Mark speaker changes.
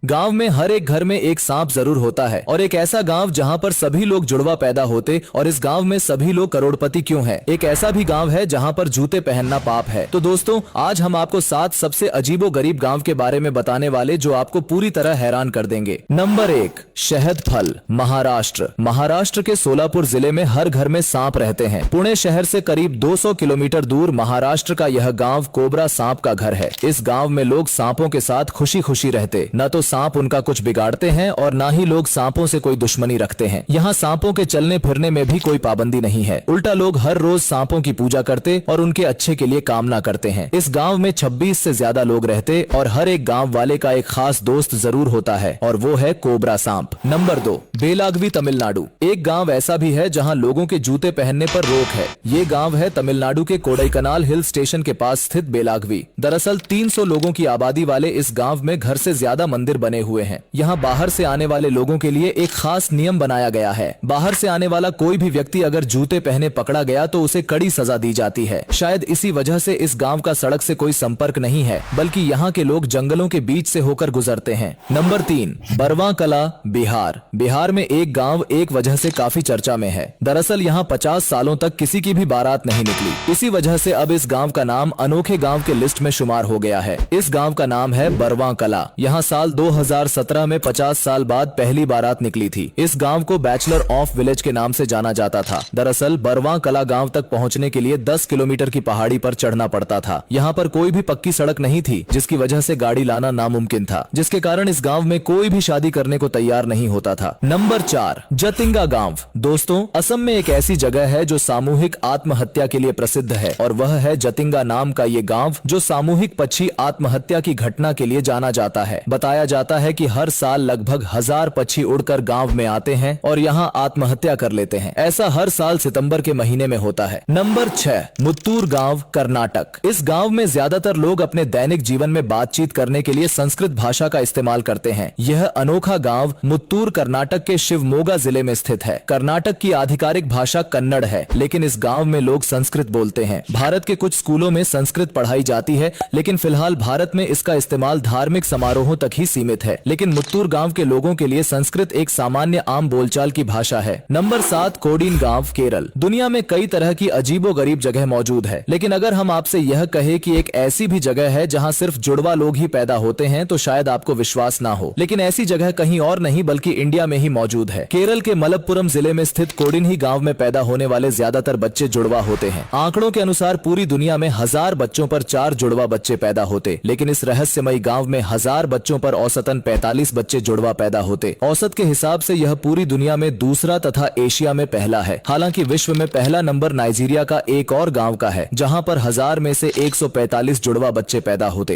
Speaker 1: गांव में हर एक घर में एक सांप जरूर होता है और एक ऐसा गांव जहां पर सभी लोग जुड़वा पैदा होते और इस गांव में सभी लोग करोड़पति क्यों है। एक ऐसा भी गांव है जहां पर जूते पहनना पाप है। तो दोस्तों आज हम आपको 7 सबसे अजीबो गरीब गांव के बारे में बताने वाले जो आपको पूरी तरह हैरान कर देंगे। नंबर 1, शहद फल, महाराष्ट्र। महाराष्ट्र के सोलापुर जिले में हर घर में सांप रहते हैं। पुणे शहर से करीब 200 किलोमीटर दूर महाराष्ट्र का यह गांव कोबरा सांप का घर है। इस गांव में लोग सांपों के साथ खुशी खुशी रहते, न तो सांप उनका कुछ बिगाड़ते हैं और ना ही लोग सांपों से कोई दुश्मनी रखते हैं। यहाँ सांपों के चलने फिरने में भी कोई पाबंदी नहीं है। उल्टा लोग हर रोज सांपों की पूजा करते और उनके अच्छे के लिए कामना करते हैं। इस गांव में 26 से ज्यादा लोग रहते और हर एक गांव वाले का एक खास दोस्त जरूर होता है और वो है कोबरा सांप। नंबर 2, बेलागवी, तमिलनाडु। एक गांव ऐसा भी है जहां लोगों के जूते पहनने पर रोक है। ये गांव है तमिलनाडु के कोडाईकनाल हिल स्टेशन के पास स्थित बेलागवी। दरअसल 300 लोगों की आबादी वाले इस गांव में घर से ज्यादा मंदिर बने हुए हैं। यहाँ बाहर से आने वाले लोगों के लिए एक खास नियम बनाया गया है। बाहर से आने वाला कोई भी व्यक्ति अगर जूते पहने पकड़ा गया तो उसे कड़ी सजा दी जाती है। शायद इसी वजह से इस गांव का सड़क से कोई संपर्क नहीं है, बल्कि यहाँ के लोग जंगलों के बीच से होकर गुजरते हैं। नंबर 3, बरवा कला, बिहार। बिहार में एक गांव एक वजह से काफी चर्चा में है। दरअसल यहाँ 50 सालों तक किसी की भी बारात नहीं निकली। इसी वजह से अब इस गांव का नाम अनोखे गांव के लिस्ट में शुमार हो गया है। इस गांव का नाम है बरवा कला। यहाँ साल 2017 में 50 साल बाद पहली बारात निकली थी। इस गांव को बैचलर ऑफ विलेज के नाम से जाना जाता था। दरअसल बरवा कला गांव तक पहुंचने के लिए 10 किलोमीटर की पहाड़ी पर चढ़ना पड़ता था। यहाँ पर कोई भी पक्की सड़क नहीं थी, जिसकी वजह से गाड़ी लाना नामुमकिन था, जिसके कारण इस गांव में कोई भी शादी करने को तैयार नहीं होता था। नंबर 4, जतिंगा गांव। दोस्तों असम में एक ऐसी जगह है जो सामूहिक आत्महत्या के लिए प्रसिद्ध है और वह है जतिंगा नाम का ये गांव, जो सामूहिक पक्षी आत्महत्या की घटना के लिए जाना जाता है। बताया जाता है कि हर साल लगभग 1000 पक्षी उड़कर गांव में आते हैं और यहाँ आत्महत्या कर लेते हैं। ऐसा हर साल सितंबर के महीने में होता है। नंबर 6, मुत्तूर गांव, कर्नाटक। इस गांव में ज्यादातर लोग अपने दैनिक जीवन में बातचीत करने के लिए संस्कृत भाषा का इस्तेमाल करते हैं। यह अनोखा गांव मुत्तूर कर्नाटक के शिवमोगा जिले में स्थित है। कर्नाटक की आधिकारिक भाषा कन्नड़ है, लेकिन इस गांव में लोग संस्कृत बोलते हैं। भारत के कुछ स्कूलों में संस्कृत पढ़ाई जाती है, लेकिन फिलहाल भारत में इसका इस्तेमाल धार्मिक समारोहों तक ही सीमित है। लेकिन मुत्तूर गांव के लोगों के लिए संस्कृत एक सामान्य आम बोलचाल की भाषा है। नंबर 7, कोडीन गांव, केरल। दुनिया में कई तरह की अजीबो गरीब जगह मौजूद है, लेकिन अगर हम आपसे यह कहे कि एक ऐसी भी जगह है जहां सिर्फ जुड़वा लोग ही पैदा होते हैं तो शायद आपको विश्वास ना हो। लेकिन ऐसी जगह कहीं और नहीं बल्कि इंडिया में ही मौजूद है। केरल के मलप्पुरम जिले में स्थित कोडिन ही गांव में पैदा होने वाले ज्यादातर बच्चे जुड़वा होते हैं। आंकड़ों के अनुसार पूरी दुनिया में 1000 बच्चों पर 4 जुड़वा बच्चे पैदा होते, लेकिन इस रहस्यमयी गांव में 1000 बच्चों पर औसतन 45 बच्चे जुड़वा पैदा होते। औसत के हिसाब से यह पूरी दुनिया में दूसरा तथा एशिया में पहला है। हालांकि विश्व में पहला नंबर नाइजीरिया का एक और गांव का है, जहां पर 1000 में से 145 जुड़वा बच्चे पैदा होते।